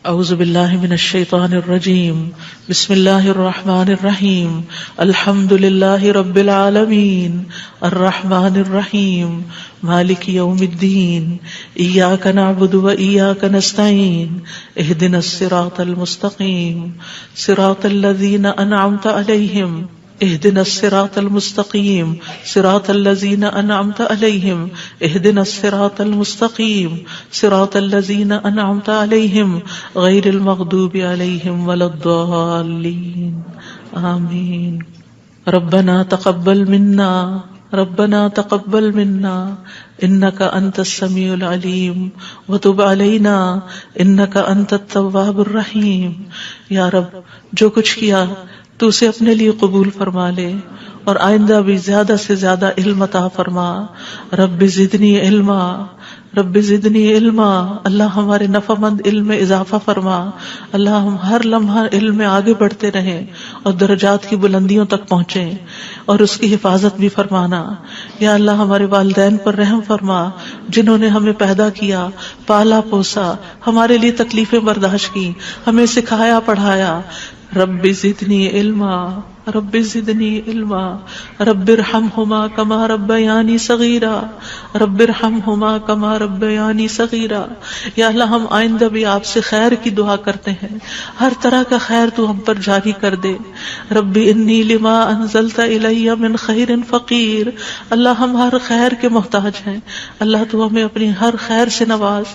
اعوذ باللہ من الشیطان الرجیم بسم اللہ الرحمن الرحیم الحمد للہ رب العالمین الرحمن الرحیم مالک یوم الدین ایاک نعبد و ایاک نستعین اہدنا الصراط المستقیم صراط الذین انعمت علیہم اهدنا الصراط المستقيم صراط الذين أنعمت عليهم اهدنا الصراط المستقيم صراط الذين أنعمت عليهم غير المغضوب عليهم ولا الضالين آمين ربنا تقبل منا إنك أنت السميع العليم وتب علينا إنك أنت التواب الرحيم. یا رب جو کچھ کیا تو اسے اپنے لیے قبول فرما لے اور آئندہ بھی زیادہ سے زیادہ علم عطا فرما. رب زدنی علما اللہ ہمارے نفع مند علم میں اضافہ فرما. اللہ ہم ہر لمحہ علم میں آگے بڑھتے رہیں اور درجات کی بلندیوں تک پہنچیں اور اس کی حفاظت بھی فرمانا. یا اللہ ہمارے والدین پر رحم فرما جنہوں نے ہمیں پیدا کیا، پالا پوسا، ہمارے لیے تکلیفیں برداشت کی، ہمیں سکھایا پڑھایا. رب زدنی علما رب ارحمہما کما ربیانی صغیرا یا اللہ ہم آئندہ بھی آپ سے خیر کی دعا کرتے ہیں، ہر طرح کا خیر تو ہم پر جاری کر دے. رب انی لما انزلت الی من خیر فقیر. اللہ ہم ہر خیر کے محتاج ہیں، اللہ تو ہمیں اپنی ہر خیر سے نواز.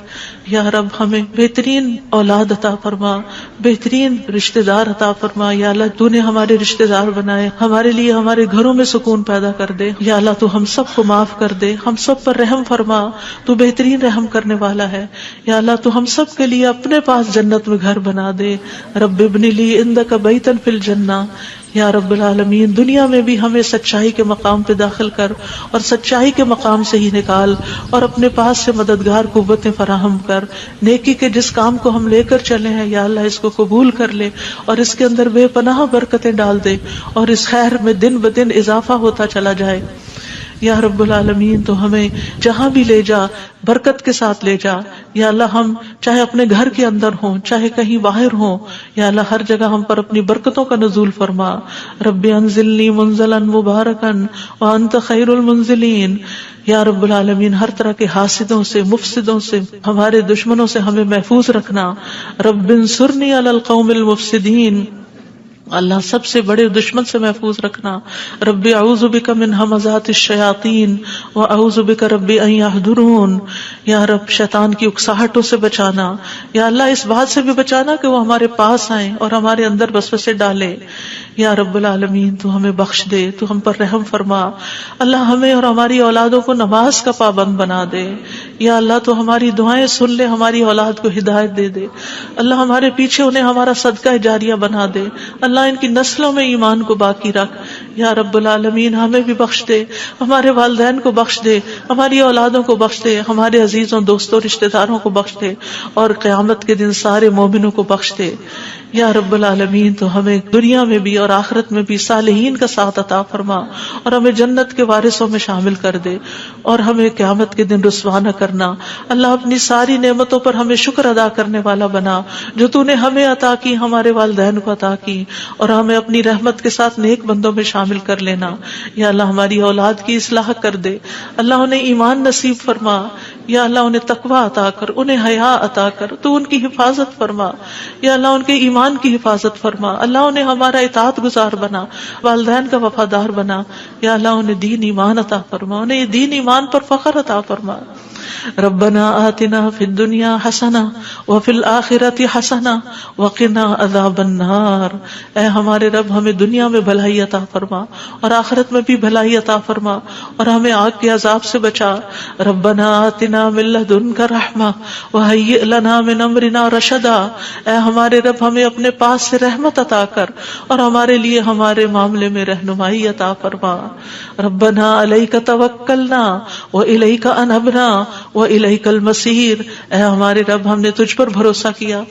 یا رب ہمیں بہترین اولاد عطا فرما، بہترین رشتہ دار عطا فرما. یا اللہ تو نے ہمارے رشتہ دار بنائے، ہمارے لیے ہمارے گھروں میں سکون پیدا کر دے. یا اللہ تو ہم سب کو معاف کر دے، ہم سب پر رحم فرما، تو بہترین رحم کرنے والا ہے. یا اللہ تو ہم سب کے لیے اپنے پاس جنت میں گھر بنا دے. رب ابن لی عندک بیتا فی الجنہ. یا رب العالمین دنیا میں بھی ہمیں سچائی کے مقام پہ داخل کر اور سچائی کے مقام سے ہی نکال اور اپنے پاس سے مددگار قوتیں فراہم کر. نیکی کے جس کام کو ہم لے کر چلے ہیں یا اللہ اس کو قبول کر لے اور اس کے اندر بے پناہ برکتیں ڈال دے اور اس خیر میں دن بدن اضافہ ہوتا چلا جائے. یا رب العالمین تو ہمیں جہاں بھی لے جا برکت کے ساتھ لے جا. یا اللہ ہم چاہے اپنے گھر کے اندر ہوں چاہے کہیں باہر ہوں، یا اللہ ہر جگہ ہم پر اپنی برکتوں کا نزول فرما. رب انزلنی منزلا مبارکا وانت خیر المنزلین. یا رب العالمین ہر طرح کے حاسدوں سے، مفسدوں سے، ہمارے دشمنوں سے ہمیں محفوظ رکھنا. رب انصرنی علی القوم المفسدین. اللہ سب سے بڑے دشمن سے محفوظ رکھنا. رب اعوذ بک من ہمزات الشیاطین واعوذ بک رب ان یحضرون. یا رب شیطان کی اکساہٹوں سے بچانا. یا اللہ اس بات سے بھی بچانا کہ وہ ہمارے پاس آئیں اور ہمارے اندر وسوسے ڈالے. یا رب العالمین تو ہمیں بخش دے، تو ہم پر رحم فرما. اللہ ہمیں اور ہماری اولادوں کو نماز کا پابند بنا دے. یا اللہ تو ہماری دعائیں سن لے، ہماری اولاد کو ہدایت دے دے. اللہ ہمارے پیچھے انہیں ہمارا صدقہ جاریہ بنا دے. اللہ ان کی نسلوں میں ایمان کو باقی رکھ. یا رب العالمین ہمیں بھی بخش دے، ہمارے والدین کو بخش دے، ہماری اولادوں کو بخش دے، ہمارے عزیزوں دوستوں رشتہ داروں کو بخش دے اور قیامت کے دن سارے مومنوں کو بخش دے. یا رب العالمین تو ہمیں دنیا میں بھی اور آخرت میں بھی صالحین کا ساتھ عطا فرما اور ہمیں جنت کے وارثوں میں شامل کر دے اور ہمیں قیامت کے دن رسوا نہ کرنا. اللہ اپنی ساری نعمتوں پر ہمیں شکر ادا کرنے والا بنا جو تو نے ہمیں عطا کی، ہمارے والدین کو عطا کی، اور ہمیں اپنی رحمت کے ساتھ نیک بندوں میں شامل کر لینا. یا اللہ ہماری اولاد کی اصلاح کر دے. اللہ انہیں ایمان نصیب فرما. یا اللہ انہیں تقوی عطا کر، انہیں حیا عطا کر، تو ان کی حفاظت فرما. یا اللہ ان کے ایمان کی حفاظت فرما. اللہ انہیں ہمارا اطاعت گزار بنا، والدین کا وفادار بنا. یا اللہ انہیں دین ایمان عطا فرما، انہیں یہ دین ایمان پر فخر عطا فرما. ربنا آتنا فی الدنیا حسنہ وفی الآخرۃ حسنہ وقنا عذاب النار. اے ہمارے رب ہمیں دنیا میں بھلائی عطا فرما اور آخرت میں بھی بھلائی عطا فرما اور ہمیں آگ کے عذاب سے بچا. ربنا آتنا من لدنک رحمہ وہیئ لنا من امرنا رشدا. اے ہمارے رب ہمیں اپنے پاس سے رحمت عطا کر اور ہمارے لیے ہمارے معاملے میں رہنمائی عطا فرما. ربنا علیک توکلنا والیک انبنا وَإِلَيْكَ الْمَصِيرُ. اے ہمارے رب ہم نے تجھ پر بھروسہ کیا،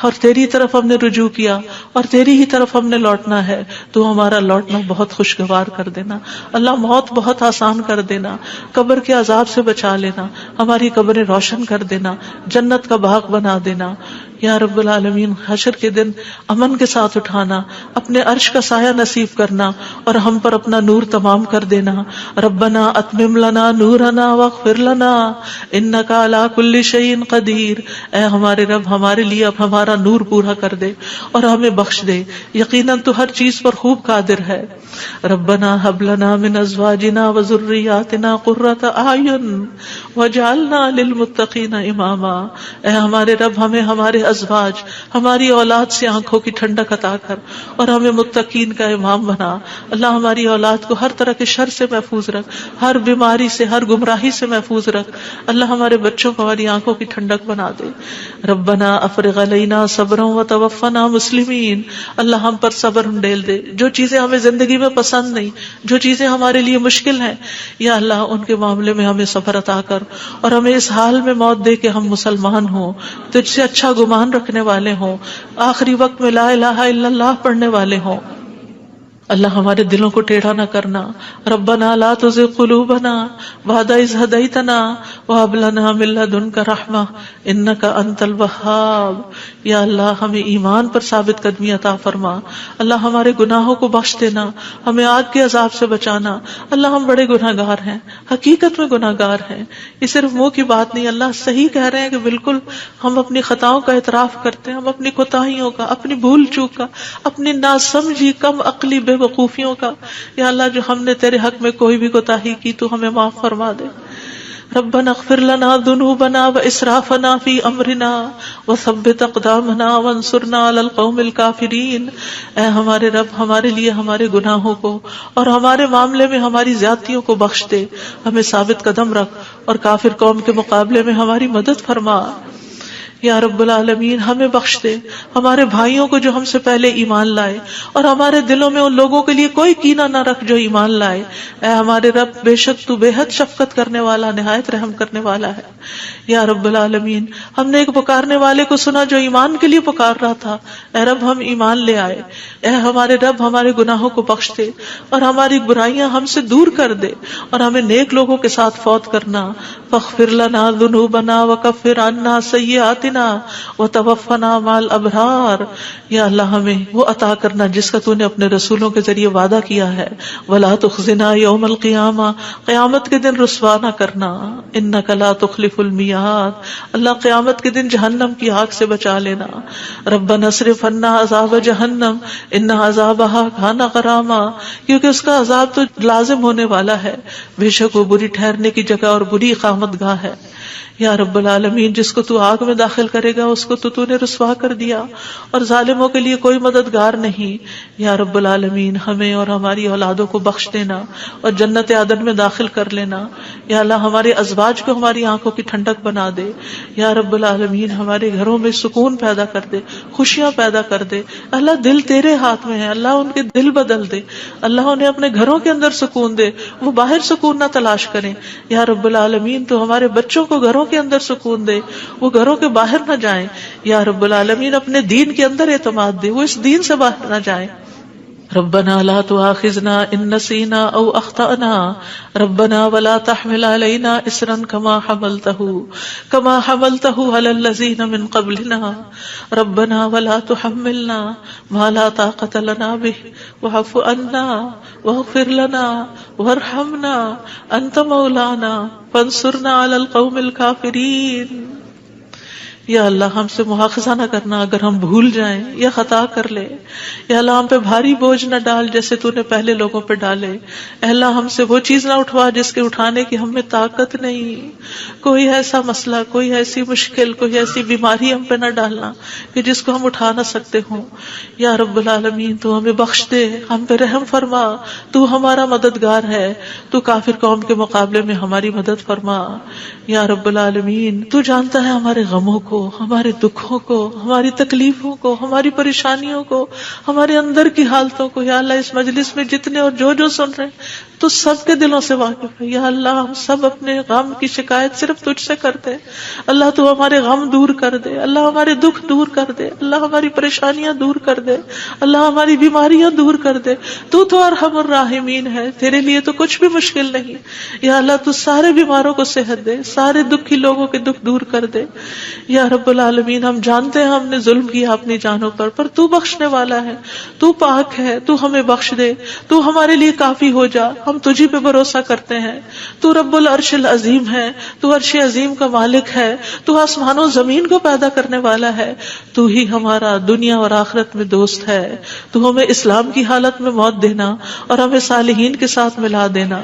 اور تیری طرف ہم نے رجوع کیا اور تیری ہی طرف ہم نے لوٹنا ہے، تو ہمارا لوٹنا بہت خوشگوار کر دینا اللہ، موت بہت آسان کر دینا، قبر کے عذاب سے بچا لینا، ہماری قبریں روشن کر دینا، جنت کا باغ بنا دینا یا رب العالمین۔ حشر کے دن امن کے ساتھ اٹھانا، اپنے عرش کا سایہ نصیب کرنا اور ہم پر اپنا نور تمام کر دینا۔ ربنا اتمم لنا نورنا واغفر لنا انک علی کل شیء قدیر، اے ہمارے رب ہمارے لیے اب ہمارا نور پورا کر دے اور ہمیں بخش دے، یقیناً تو ہر چیز پر خوب قادر ہے۔ ربنا هب لنا من ازواجنا وذرياتنا قرۃ اعین واجعلنا للمتقین اماما، اے ہمارے رب ہمیں ہمارے ازواج، ہماری اولاد سے آنکھوں کی ٹھنڈک عطا کر اور ہمیں متقین کا امام بنا۔ اللہ ہماری اولاد کو ہر طرح کے شر سے محفوظ رکھ، ہر بیماری سے، ہر گمراہی سے محفوظ رکھ۔ اللہ ہمارے بچوں کو ہماری آنکھوں کی ٹھنڈک بنا دے۔ ربنا افرغ علینا صبرا وتوفنا مسلمین، اللہ ہم پر صبر ڈیل دے، جو چیزیں ہمیں زندگی میں پسند نہیں، جو چیزیں ہمارے لیے مشکل ہیں، یا اللہ ان کے معاملے میں ہمیں صبر عطا کر اور ہمیں اس حال میں موت دے کہ ہم مسلمان ہوں، تجھ سے اچھا گمان رکھنے والے ہوں، آخری وقت میں لا الہ الا اللہ پڑھنے والے ہوں۔ اللہ ہمارے دلوں کو ٹیڑھا نہ کرنا۔ ربنا لا تزغ قلوبنا بعد اذ ہدیتنا وہب لنا من لدنک رحمہ انک انت الوہاب، یا اللہ ہمیں ایمان پر ثابت قدمی عطا فرما۔ اللہ ہمارے گناہوں کو بخش دینا، ہمیں آگ کے عذاب سے بچانا۔ اللہ ہم بڑے گناہ گار ہیں، حقیقت میں گناہ گار ہیں، یہ صرف منہ کی بات نہیں، اللہ صحیح کہہ رہے ہیں کہ بالکل ہم اپنی خطاؤں کا اعتراف کرتے ہیں، ہم اپنی کوتاہیوں کا، اپنی بھول چوک کا، اپنی ناسمجھی کم عقلی بے وقوفیوں کا، یا اللہ جو ہم نے تیرے حق میں کوئی بھی کوتاہی کی تو ہمیں معاف فرما دے۔ ربنا اغفر لنا ذنوبنا واسرافنا فی امرنا وثبت اقدامنا وانصرنا علی القوم الکافرین، اے ہمارے رب ہمارے لیے ہمارے گناہوں کو اور ہمارے معاملے میں ہماری زیادتیوں کو بخش دے، ہمیں ثابت قدم رکھ اور کافر قوم کے مقابلے میں ہماری مدد فرما۔ یا رب العالمین ہمیں بخش دے، ہمارے بھائیوں کو جو ہم سے پہلے ایمان لائے، اور ہمارے دلوں میں ان لوگوں کے لیے کوئی کینہ نہ رکھ جو ایمان لائے۔ اے ہمارے رب بے شک تو بے حد شفقت کرنے والا، نہایت رحم کرنے والا ہے۔ یا رب العالمین ہم نے ایک پکارنے والے کو سنا جو ایمان کے لیے پکار رہا تھا، اے رب ہم ایمان لے آئے۔ اے ہمارے رب ہمارے گناہوں کو بخش دے اور ہماری برائیاں ہم سے دور کر دے اور ہمیں نیک لوگوں کے ساتھ فوت کرنا۔ فاغفر لنا ذنوبنا وکفر عنا سیئاتنا وتوفنا مع الابرار، یا اللہ ہمیں وہ عطا کرنا جس کا تو نے اپنے رسولوں کے ذریعے وعدہ کیا ہے۔ ولا تخزنا یوم القیامہ، قیامت کے دن رسوا نہ کرنا۔ انک لا تخلف المیعاد، اللہ قیامت کے دن جہنم کی آگ سے بچا لینا۔ ربنا اصرف عنا عذاب جہنم ان عذابها کان غراما، کیونکہ اس کا عذاب تو لازم ہونے والا ہے، بے شک وہ بری ٹھہرنے کی جگہ اور بری اقامت گاہ ہے۔ یا رب العالمین جس کو تو آگ میں داخل کرے گا اس کو تو نے رسوا کر دیا، اور ظالموں کے لیے کوئی مددگار نہیں۔ یا رب العالمین ہمیں اور ہماری اولادوں کو بخش دینا اور جنت عدن میں داخل کر لینا۔ یا اللہ ہمارے ازواج کو ہماری آنکھوں کی ٹھنڈک بنا دے۔ یا رب العالمین ہمارے گھروں میں سکون پیدا کر دے، خوشیاں پیدا کر دے۔ اللہ دل تیرے ہاتھ میں ہے، اللہ ان کے دل بدل دے، اللہ انہیں اپنے گھروں کے اندر سکون دے، وہ باہر سکون نہ تلاش کریں۔ یا رب العالمین تو ہمارے بچوں کو گھروں کے اندر سکون دے، وہ گھروں کے باہر نہ جائیں۔ یا رب العالمین اپنے دین کے اندر اعتماد دے، وہ اس دین سے باہر نہ جائیں۔ ربنا لا تؤاخذنا ان نسينا او اخطأنا ربنا ولا تحمل علينا اصرا كما حملته على الذين من قبلنا ربنا ولا تحملنا ما لا طاقة لنا به واعف عنا واغفر لنا وارحمنا انت مولانا فانصرنا على القوم الكافرين۔ یا اللہ ہم سے مواخذہ نہ کرنا اگر ہم بھول جائیں یا خطا کر لے، یا اللہ ہم پہ بھاری بوجھ نہ ڈال جیسے تو نے پہلے لوگوں پہ ڈالے۔ اے اللہ ہم سے وہ چیز نہ اٹھوا جس کے اٹھانے کی ہم میں طاقت نہیں، کوئی ایسا مسئلہ، کوئی ایسی مشکل، کوئی ایسی بیماری ہم پہ نہ ڈالنا کہ جس کو ہم اٹھا نہ سکتے ہوں۔ یا رب العالمین تو ہمیں بخش دے، ہم پہ رحم فرما، تو ہمارا مددگار ہے، تو کافر قوم کے مقابلے میں ہماری مدد فرما۔ یا رب العالمین تو جانتا ہے ہمارے غموں کو، ہمارے دکھوں کو، ہماری تکلیفوں کو، ہماری پریشانیوں کو، ہمارے اندر کی حالتوں کو۔ یا اللہ اس مجلس میں جتنے اور جو سن رہے ہیں تو سب کے دلوں سے واقف ہے. یا اللہ ہم سب اپنے غم کی شکایت صرف تجھ سے کرتے ہیں. اللہ تو ہمارے غم دور کر دے, اللہ ہمارے دکھ دور کر دے, اللہ ہماری پریشانیاں دور کر دے, اللہ ہماری بیماریاں دور کر دے. تو ارحم الراحمین ہے, تیرے لیے تو کچھ بھی مشکل نہیں. یا اللہ تو سارے بیماروں کو صحت دے, سارے دکھی لوگوں کے دکھ دور کر دے. یا رب العالمین ہم جانتے ہیں ہم نے ظلم کیا اپنی جانوں پر تو بخشنے والا ہے, تو پاک ہے, تو ہمیں بخش دے, تو ہمارے لیے کافی ہو جا. ہم تجھی پہ بھروسہ کرتے ہیں. تو رب العرش العظیم ہے, تو عرش عظیم کا مالک ہے, تو آسمان و زمین کو پیدا کرنے والا ہے. تو ہی ہمارا دنیا اور آخرت میں دوست ہے. تو ہمیں اسلام کی حالت میں موت دینا اور ہمیں صالحین کے ساتھ ملا دینا.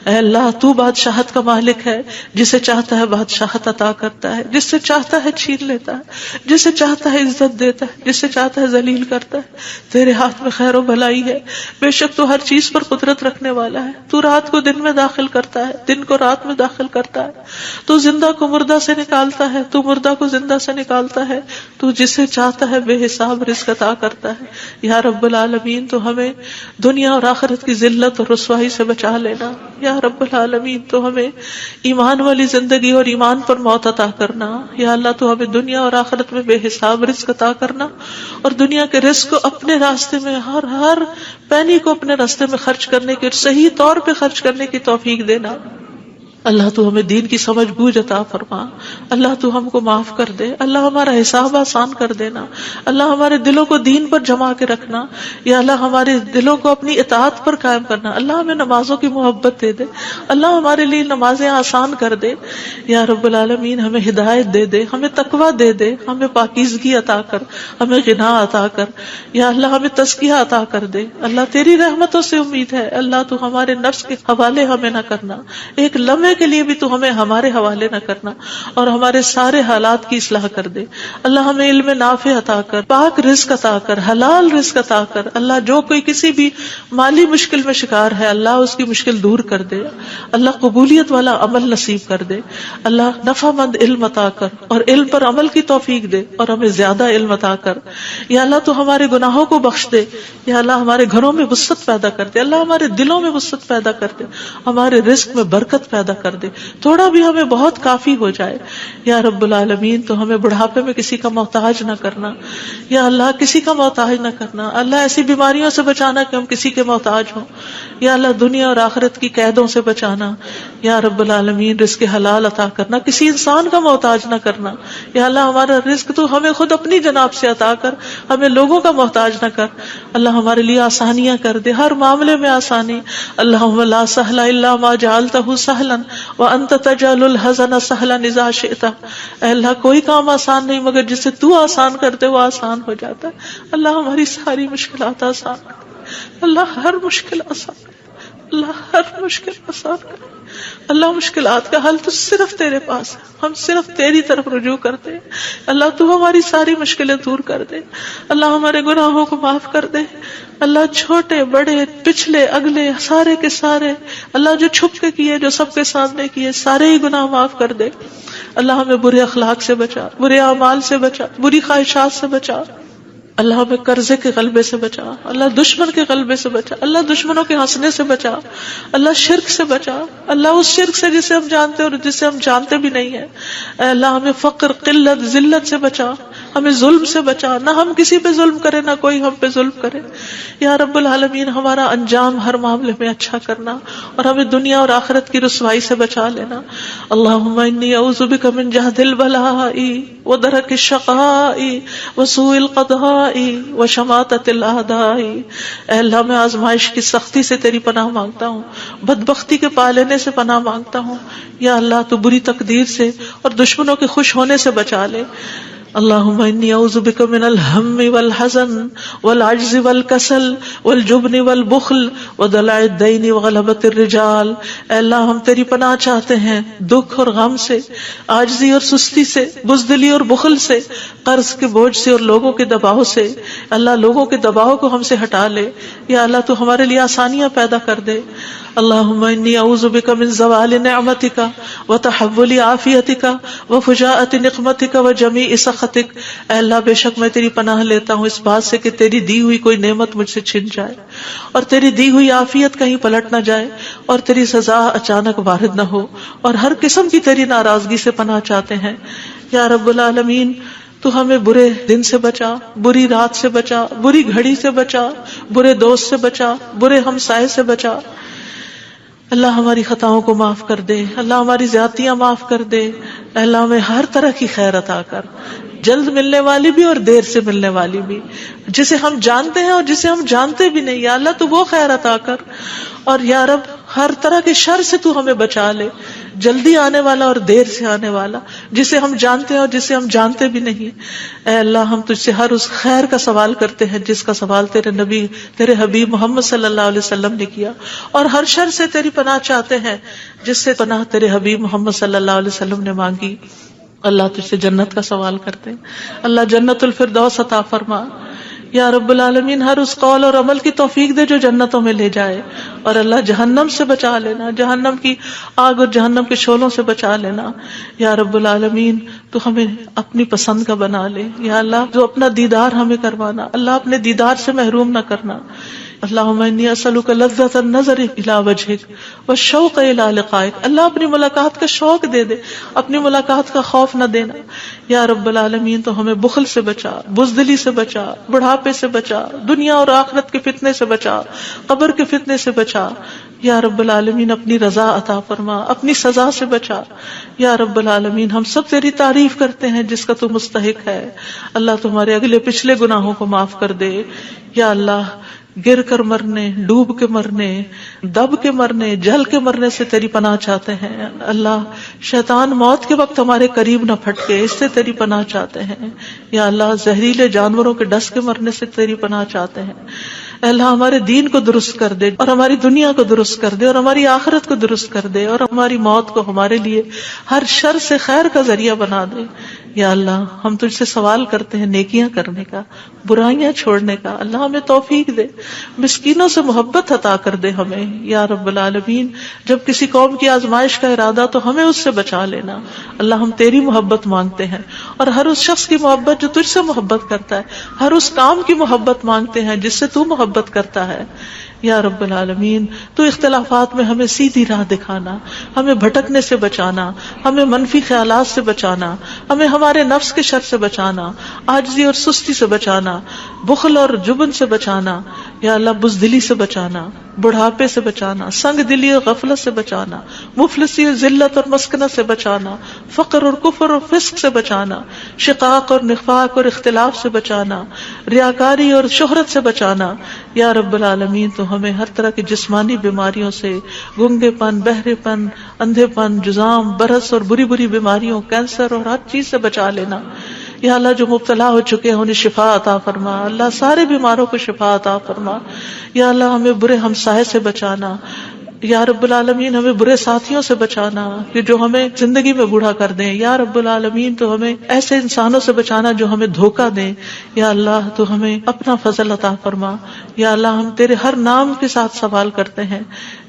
اے اللہ تو بادشاہت کا مالک ہے, جسے چاہتا ہے بادشاہت عطا کرتا ہے, جس سے چاہتا ہے چھین لیتا ہے, جسے چاہتا ہے عزت دیتا ہے, جسے چاہتا ہے ذلیل کرتا ہے. تیرے ہاتھ میں خیر و بھلائی ہے. بے شک تو ہر چیز پر قدرت رکھنے والا ہے. تو رات کو دن میں داخل کرتا ہے, دن کو رات میں داخل کرتا ہے. تو زندہ کو مردہ سے نکالتا ہے, تو مردہ کو زندہ سے نکالتا ہے. تو جسے چاہتا ہے بے حساب رزق عطا کرتا ہے. یا رب العالمین تو ہمیں دنیا اور آخرت کی ذلت اور رسوائی سے بچا لینا. یا رب العالمین تو ہمیں ایمان والی زندگی اور ایمان پر موت عطا کرنا. یا اللہ تو ہمیں دنیا اور آخرت میں بے حساب رزق عطا کرنا, اور دنیا کے رزق کو اپنے راستے میں ہر پینی کو اپنے راستے میں خرچ کرنے کی اور صحیح طور پہ خرچ کرنے کی توفیق دینا. اللہ تو ہمیں دین کی سمجھ بوجھ عطا فرما. اللہ تو ہم کو معاف کر دے. اللہ ہمارا حساب آسان کر دینا. اللہ ہمارے دلوں کو دین پر جما کے رکھنا. یا اللہ ہمارے دلوں کو اپنی اطاعت پر قائم کرنا. اللہ ہمیں نمازوں کی محبت دے دے. اللہ ہمارے لیے نمازیں آسان کر دے. یا رب العالمین ہمیں ہدایت دے دے, ہمیں تقویٰ دے دے, ہمیں پاکیزگی عطا کر, ہمیں غنا عطا کر. یا اللہ ہمیں تزکیہ عطا کر دے. اللہ تیری رحمتوں سے امید ہے. اللہ تو ہمارے نفس کے حوالے ہمیں نہ کرنا, ایک لمحے کے لیے بھی تو ہمیں ہمارے حوالے نہ کرنا, اور ہمارے سارے حالات کی اصلاح کر دے. اللہ ہمیں علم نافع عطا کر, پاک رزق عطا کر, حلال رزق عطا کر. اللہ جو کوئی کسی بھی مالی مشکل میں شکار ہے, اللہ اس کی مشکل دور کر دے. اللہ قبولیت والا عمل نصیب کر دے. اللہ نفع مند علم عطا کر, اور علم پر عمل کی توفیق دے, اور ہمیں زیادہ علم عطا کر. یا اللہ تو ہمارے گناہوں کو بخش دے. یا اللہ ہمارے گھروں میں وسعت پیدا کر دے. اللہ ہمارے دلوں میں وسعت پیدا کر دے, ہمارے رزق میں برکت پیدا کر دے, تھوڑا بھی ہمیں بہت کافی ہو جائے. یا رب العالمین تو ہمیں بڑھاپے میں کسی کا محتاج نہ کرنا. یا اللہ کسی کا محتاج نہ کرنا. اللہ ایسی بیماریوں سے بچانا کہ ہم کسی کے محتاج ہوں. یا اللہ دنیا اور آخرت کی قیدوں سے بچانا. یا رب العالمین رزق حلال عطا کرنا, کسی انسان کا محتاج نہ کرنا. یا اللہ ہمارا رزق تو ہمیں خود اپنی جناب سے عطا کر, ہمیں لوگوں کا محتاج نہ کر. اللہ ہمارے لیے آسانیاں کر دے, ہر معاملے میں آسانی. اللہم لا سہل الا ما جعلتہ سہلا وانت تجعل الحزن سہلا اذا شئت. اے اللہ کوئی کام آسان نہیں مگر جسے تو آسان کرتے وہ آسان ہو جاتا ہے. اللہ ہماری ساری مشکلات آسان کر. اللہ ہر مشکل آسان کر. اللہ ہر مشکل آسان کر. اللہ مشکلات کا حل تو صرف تیرے پاس ہے, ہم صرف تیری طرف رجوع کرتے ہیں. اللہ تو ہماری ساری مشکلیں دور کر دے. اللہ ہمارے گناہوں کو معاف کر دے. اللہ چھوٹے بڑے پچھلے اگلے سارے کے سارے, اللہ جو چھپ کے کیے جو سب کے سامنے کیے, سارے ہی گناہ معاف کر دے. اللہ ہمیں برے اخلاق سے بچا, برے اعمال سے بچا, بری خواہشات سے بچا. اللہ ہمیں قرضے کے غلبے سے بچا. اللہ دشمن کے غلبے سے بچا. اللہ دشمنوں کے ہنسنے سے بچا. اللہ شرک سے بچا. اللہ اس شرک سے جسے ہم جانتے اور جسے ہم جانتے بھی نہیں ہیں. اے اللہ ہمیں فقر قلت ذلت سے بچا. ہمیں ظلم سے بچا, نہ ہم کسی پہ ظلم کرے نہ کوئی ہم پہ ظلم کرے. یا رب العالمین ہمارا انجام ہر معاملے میں اچھا کرنا, اور ہمیں دنیا اور آخرت کی رسوائی سے بچا لینا. اللہم انی اعوذ بک من جہد البلاء ودرک الشقاء وسوء القضاء وشماتۃ الاعداء. اے اللہ میں آزمائش کی سختی سے تیری پناہ مانگتا ہوں, بدبختی کے پا لینے سے پناہ مانگتا ہوں. یا اللہ تو بری تقدیر سے اور دشمنوں کے خوش ہونے سے بچا لے. اللہم انی اعوذ بک من الہم والحزن والعجز والکسل والجبن والبخل ودلع الدین وغلبۃ الرجال. اے اللہ ہم تیری پناہ چاہتے ہیں دکھ اور غم سے, عاجزی اور سستی سے, بزدلی اور بخل سے, قرض کے بوجھ سے اور لوگوں کے دباؤ سے. اللہ لوگوں کے دباؤ کو ہم سے ہٹا لے. یا اللہ تو ہمارے لیے آسانیاں پیدا کر دے. اللہم انی اعوذ بک من زوال نعمتک وتحول عافیتک وفجاءۃ نقمتک وجمیع سخطک. اے اللہ بے شک میں تیری پناہ لیتا ہوں اس بات سے کہ تیری دی ہوئی کوئی نعمت مجھ سے چھن جائے اور تیری دی ہوئی عافیت کہیں پلٹ نہ جائے اور تیری سزا اچانک وارد نہ ہو، اور ہر قسم کی تیری ناراضگی سے پناہ چاہتے ہیں یا رب العالمین. تو ہمیں برے دن سے بچا، بری رات سے بچا، بری گھڑی سے بچا، برے دوست سے بچا، برے ہمسائے سے بچا. اللہ ہماری خطاؤں کو معاف کر دے، اللہ ہماری زیادتیاں معاف کر دے. اللہ ہمیں ہر طرح کی خیر عطا کر، جلد ملنے والی بھی اور دیر سے ملنے والی بھی، جسے ہم جانتے ہیں اور جسے ہم جانتے بھی نہیں. یا اللہ تو وہ خیر عطا کر، اور یا رب ہر طرح کے شر سے تو ہمیں بچا لے، جلدی آنے والا اور دیر سے آنے والا، جسے ہم جانتے ہیں اور جسے ہم جانتے بھی نہیں. اے اللہ ہم تجھ سے ہر اس خیر کا سوال کرتے ہیں جس کا سوال تیرے نبی، تیرے حبیب محمد صلی اللہ علیہ وسلم نے کیا، اور ہر شر سے تیری پناہ چاہتے ہیں جس سے پناہ تیرے حبیب محمد صلی اللہ علیہ وسلم نے مانگی. اللہ تجھ سے جنت کا سوال کرتے ہیں، اللہ جنت الفردوس عطا فرما. یا رب العالمین ہر اس قول اور عمل کی توفیق دے جو جنتوں میں لے جائے، اور اللہ جہنم سے بچا لینا، جہنم کی آگ اور جہنم کے شعلوں سے بچا لینا. یا رب العالمین تو ہمیں اپنی پسند کا بنا لے. یا اللہ جو اپنا دیدار ہمیں کروانا، اللہ اپنے دیدار سے محروم نہ کرنا. اللہم انی اسألک لذۃ النظر الی وجہک والشوق الی لقائک. اللہ اپنی ملاقات کا شوق دے دے، اپنی ملاقات کا خوف نہ دینا. یا رب العالمین تو ہمیں بخل سے بچا، بزدلی سے بچا، بڑھاپے سے بچا، دنیا اور آخرت کے فتنے سے بچا، قبر کے فتنے سے بچا. یا رب العالمین اپنی رضا عطا فرما، اپنی سزا سے بچا. یا رب العالمین ہم سب تیری تعریف کرتے ہیں جس کا تو مستحق ہے. اللہ تمہارے اگلے پچھلے گناہوں کو معاف کر دے. یا اللہ گر کر مرنے، ڈوب کے مرنے، دب کے مرنے، جل کے مرنے سے تیری پناہ چاہتے ہیں. اللہ شیطان موت کے وقت ہمارے قریب نہ پھٹکے، اس سے تیری پناہ چاہتے ہیں. یا اللہ زہریلے جانوروں کے ڈس کے مرنے سے تیری پناہ چاہتے ہیں. اے اللہ ہمارے دین کو درست کر دے، اور ہماری دنیا کو درست کر دے، اور ہماری آخرت کو درست کر دے، اور ہماری موت کو ہمارے لیے ہر شر سے خیر کا ذریعہ بنا دے. یا اللہ ہم تجھ سے سوال کرتے ہیں نیکیاں کرنے کا، برائیاں چھوڑنے کا. اللہ ہمیں توفیق دے، مسکینوں سے محبت عطا کر دے ہمیں. یا رب العالمین جب کسی قوم کی آزمائش کا ارادہ تو ہمیں اس سے بچا لینا. اللہ ہم تیری محبت مانگتے ہیں، اور ہر اس شخص کی محبت جو تجھ سے محبت کرتا ہے، ہر اس کام کی محبت مانگتے ہیں جس سے تو محبت کرتا ہے. یا رب العالمین تو اختلافات میں ہمیں سیدھی راہ دکھانا، ہمیں بھٹکنے سے بچانا، ہمیں منفی خیالات سے بچانا، ہمیں ہمارے نفس کے شر سے بچانا، عاجزی اور سستی سے بچانا، بخل اور جبن سے بچانا. یا اللہ بزدلی سے بچانا، بڑھاپے سے بچانا، سنگ دلی اور غفلت سے بچانا، مفلسی اور ذلت اور مسکنت سے بچانا، فقر اور کفر اور فسق سے بچانا، شقاق اور نفاق اور اختلاف سے بچانا، ریاکاری اور شہرت سے بچانا. یا رب العالمین تو ہمیں ہر طرح کی جسمانی بیماریوں سے، گنگے پن، بہرے پن، اندھے پن، جزام، برس اور بری بری بیماریوں، کینسر اور ہر چیز سے بچا لینا. یا اللہ جو مبتلا ہو چکے ہیں انہیں شفا عطا فرما. اللہ سارے بیماروں کو شفا عطا فرما. یا اللہ ہمیں برے ہمسائے سے بچانا. یا رب العالمین ہمیں برے ساتھیوں سے بچانا کہ جو ہمیں زندگی میں بوڑھا کر دیں. یا رب العالمین تو ہمیں ایسے انسانوں سے بچانا جو ہمیں دھوکہ دیں. یا اللہ تو ہمیں اپنا فضل عطا فرما. یا اللہ ہم تیرے ہر نام کے ساتھ سوال کرتے ہیں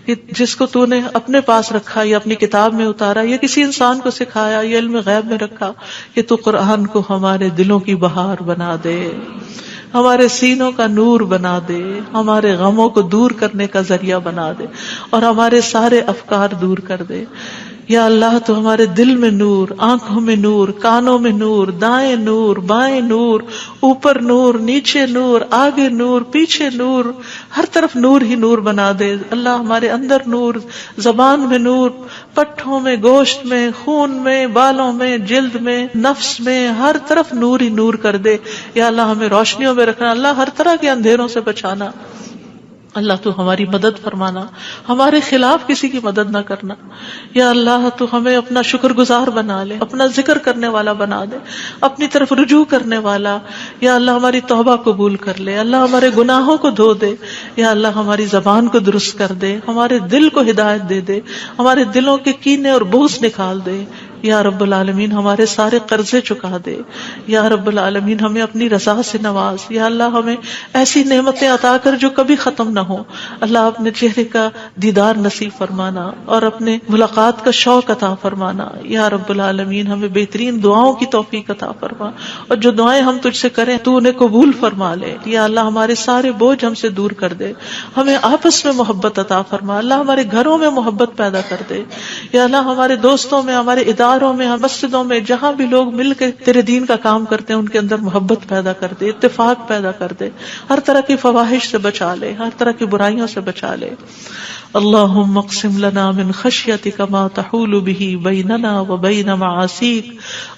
کہ جس کو تو نے اپنے پاس رکھا یا اپنی کتاب میں اتارا یا کسی انسان کو سکھایا یا علم غیب میں رکھا، کہ تو قرآن کو ہمارے دلوں کی بہار بنا دے، ہمارے سینوں کا نور بنا دے، ہمارے غموں کو دور کرنے کا ذریعہ بنا دے، اور ہمارے سارے افکار دور کر دے. یا اللہ تو ہمارے دل میں نور، آنکھوں میں نور، کانوں میں نور، دائیں نور، بائیں نور، اوپر نور، نیچے نور، آگے نور، پیچھے نور، ہر طرف نور ہی نور بنا دے. اللہ ہمارے اندر نور، زبان میں نور، پٹھوں میں، گوشت میں، خون میں، بالوں میں، جلد میں، نفس میں، ہر طرف نور ہی نور کر دے. یا اللہ ہمیں روشنیوں میں رکھنا، اللہ ہر طرح کے اندھیروں سے بچانا. اللہ تو ہماری مدد فرمانا، ہمارے خلاف کسی کی مدد نہ کرنا. یا اللہ تو ہمیں اپنا شکر گزار بنا لے، اپنا ذکر کرنے والا بنا دے، اپنی طرف رجوع کرنے والا. یا اللہ ہماری توبہ قبول کر لے، اللہ ہمارے گناہوں کو دھو دے. یا اللہ ہماری زبان کو درست کر دے، ہمارے دل کو ہدایت دے دے، ہمارے دلوں کے کینے اور بغض نکال دے. یا رب العالمین ہمارے سارے قرضے چکا دے. یا رب العالمین ہمیں اپنی رضا سے نواز. یا اللہ ہمیں ایسی نعمتیں عطا کر جو کبھی ختم نہ ہو. اللہ اپنے چہرے کا دیدار نصیب فرمانا اور اپنے ملاقات کا شوق عطا فرمانا. یا رب العالمین ہمیں بہترین دعاؤں کی توفیق عطا فرما, اور جو دعائیں ہم تجھ سے کریں تو انہیں قبول فرما لے. یا اللہ ہمارے سارے بوجھ ہم سے دور کر دے, ہمیں آپس میں محبت عطا فرما. اللہ ہمارے گھروں میں محبت پیدا کر دے. یا اللہ ہمارے دوستوں میں, ہمارے اداروں میں, مسجدوں میں, جہاں بھی لوگ مل کے تیرے دین کا کام کرتے ہیں ان کے اندر محبت پیدا کر دے, اتفاق پیدا کر دے, ہر طرح کی فواحش سے بچا لے, ہر طرح کی برائیوں سے بچا لے. اللہم اقسم لنا من خشیتک ما تحول به بیننا وبین معاصیک,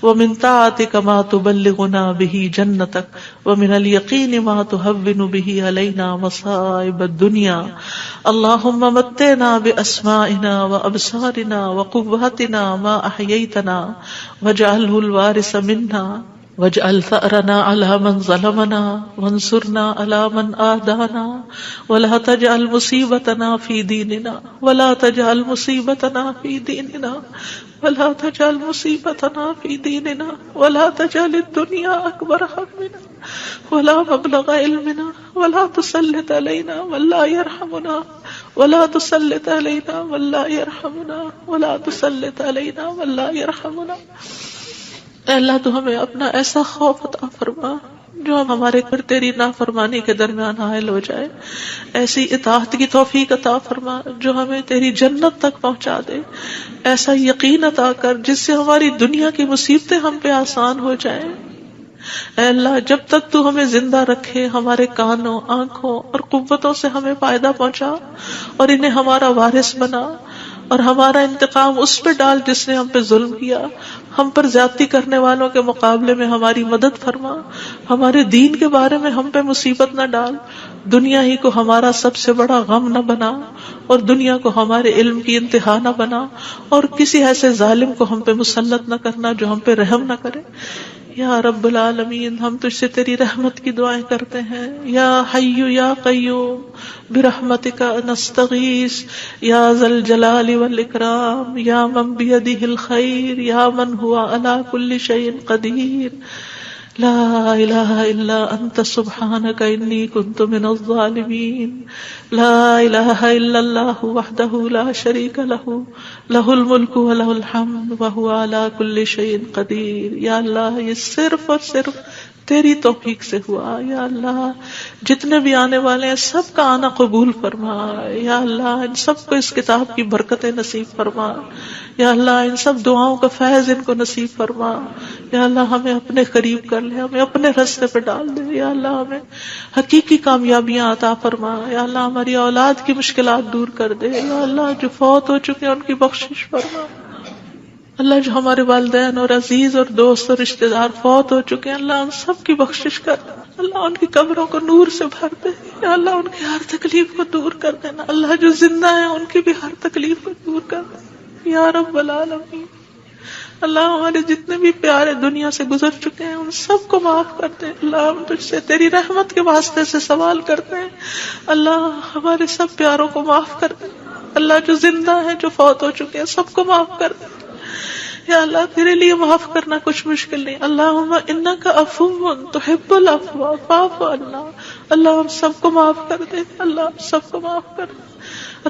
ومن طاعتک ما تبلغنا به جنتک, ومن الیقین ما تهون به علینا مصائب الدنیا. اللہم متعنا باسمائنا وابصارنا وقوتنا ما احییتنا واجعله الوارث منا واجعل ثأرنا على من ظلمنا وانصرنا على من آذانا ولا تجعل مصيبتنا في ديننا ولا تجعل مصيبتنا في ديننا ولا تجعل مصيبتنا في ديننا ولا تجعل الدنيا أكبر همنا ولا مبلغ علمنا ولا تسلط علينا من لا يرحمنا ولا تسلط علينا من لا يرحمنا ولا تسلط علينا من لا يرحمنا. اے اللہ تو ہمیں اپنا ایسا خوف عطا فرما جو ہمارے پر تیری نافرمانی کے درمیان حائل ہو جائے, ایسی اطاعت کی توفیق عطا فرما جو ہمیں تیری جنت تک پہنچا دے, ایسا یقین عطا کر جس سے ہماری دنیا کی مصیبتیں ہم پہ آسان ہو جائیں. اے اللہ جب تک تو ہمیں زندہ رکھے ہمارے کانوں, آنکھوں اور قوتوں سے ہمیں فائدہ پہنچا اور انہیں ہمارا وارث بنا, اور ہمارا انتقام اس پہ ڈال جس نے ہم پہ ظلم کیا. ہم پر زیادتی کرنے والوں کے مقابلے میں ہماری مدد فرما, ہمارے دین کے بارے میں ہم پہ مصیبت نہ ڈال, دنیا ہی کو ہمارا سب سے بڑا غم نہ بنا, اور دنیا کو ہمارے علم کی انتہا نہ بنا, اور کسی ایسے ظالم کو ہم پہ مسلط نہ کرنا جو ہم پہ رحم نہ کرے. یا رب العالمین ہم تجھ سے تیری رحمت کی دعائیں کرتے ہیں. یا حی یا قیوم برحمتک نستغیث یا ذا الجلال والاکرام یا من بیدہ الخیر یا من هو علی کل شیء قدیر. لا الہ الا انت سبحانک انی کنت من الظالمین. لا الہ الا اللہ وحدہ لا شریک لہ لہ الملک ولہ الحمد وہو علی کل شیء قدیر. یا اللہ یہ صرف اور صرف تیری توفیق سے ہوا. یا اللہ جتنے بھی آنے والے ہیں سب کا آنا قبول فرما. یا اللہ ان سب کو اس کتاب کی برکتیں نصیب فرما. یا اللہ ان سب دعاؤں کا فیض ان کو نصیب فرما. یا اللہ ہمیں اپنے قریب کر لے, ہمیں اپنے راستے پہ ڈال دے. یا اللہ ہمیں حقیقی کامیابیاں عطا فرما. یا اللہ ہماری اولاد کی مشکلات دور کر دے. یا اللہ جو فوت ہو چکے ہیں ان کی بخشش فرما. اللہ جو ہمارے والدین اور عزیز اور دوست اور رشتہ دار فوت ہو چکے ہیں اللہ ان سب کی بخشش کر. اللہ ان کی قبروں کو نور سے بھر دے. یا اللہ ان کی ہر تکلیف کو دور کر دینا. اللہ جو زندہ ہیں ان کی بھی ہر تکلیف کو دور کر دینا یا رب العالمین. اللہ ہمارے جتنے بھی پیارے دنیا سے گزر چکے ہیں ان سب کو معاف کر دے. اللہ ہم تجھ سے تیری رحمت کے واسطے سے سوال کرتے ہیں, اللہ ہمارے سب پیاروں کو معاف کر دے. اللہ جو زندہ ہیں جو فوت ہو چکے ہیں سب کو معاف کر دے. یا اللہ تیرے لیے معاف کرنا کچھ مشکل نہیں. اللہم انک عفو تحب العفو فاعف عنا. اللہ ہم سب کو معاف کر دے. اللہ ہم سب کو معاف کر دے.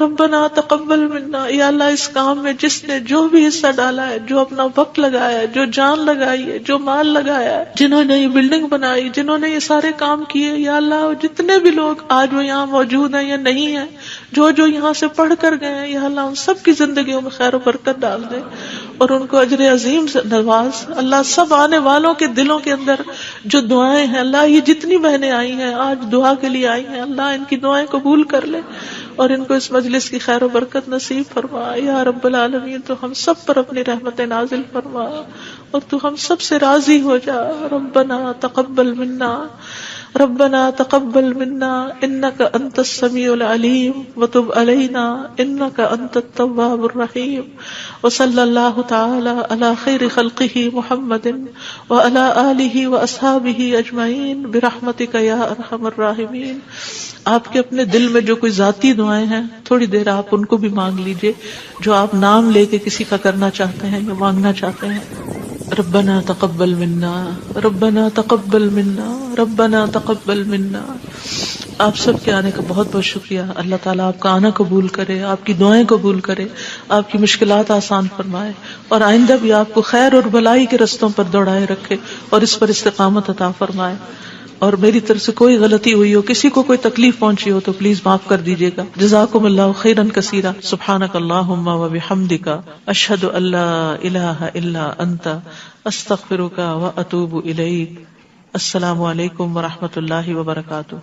ربنا تقبل منا. یا اللہ اس کام میں جس نے جو بھی حصہ ڈالا ہے, جو اپنا وقت لگایا ہے, جو جان لگائی ہے, جو مال لگایا ہے, جنہوں نے یہ بلڈنگ بنائی, جنہوں نے یہ سارے کام کیے, یا اللہ جتنے بھی لوگ آج وہ یہاں موجود ہیں یا نہیں ہیں, جو جو یہاں سے پڑھ کر گئے ہیں, یا اللہ ان سب کی زندگیوں میں خیر و برکت ڈال دے اور ان کو اجر عظیم سے نواز. اللہ سب آنے والوں کے دلوں کے اندر جو دعائیں ہیں, اللہ یہ جتنی بہنیں آئی ہیں آج دعا کے لیے آئی ہیں, اللہ ان کی دعائیں قبول کر لے اور ان کو اس مجلس کی خیر و برکت نصیب فرما. یا رب العالمین تو ہم سب پر اپنی رحمت نازل فرما اور تو ہم سب سے راضی ہو جا. ربنا تقبل منا ربنا تقبل منا انك انت السميع العليم وتب علينا انك انت التواب الرحيم وصلى الله تعالى على خير خلقه محمد وعلى آله واصحابه اجمعين برحمتك یا ارحم الراحمین. آپ کے اپنے دل میں جو کوئی ذاتی دعائیں ہیں تھوڑی دیر آپ ان کو بھی مانگ لیجئے، جو آپ نام لے کے کسی کا کرنا چاہتے ہیں یا مانگنا چاہتے ہیں. ربنا تقبل منا ربنا تقبل منا ربنا تقبل منا. آپ سب کے آنے کا بہت بہت شکریہ. اللہ تعالیٰ آپ کا آنا قبول کرے، آپ کی دعائیں قبول کرے، آپ کی مشکلات آسان فرمائے، اور آئندہ بھی آپ کو خیر اور بھلائی کے رستوں پر دوڑائے رکھے اور اس پر استقامت عطا فرمائے. اور میری طرف سے کوئی غلطی ہوئی ہو، کسی کو کوئی تکلیف پہنچی ہو تو پلیز معاف کر دیجیے گا. جزاکم اللہ خیرا کثیرا. سبحانک اللہم و بحمدک اشہد ان لا الہ الا انت استغفرک و اتوب الیک. السلام علیکم و رحمۃ اللہ وبرکاتہ.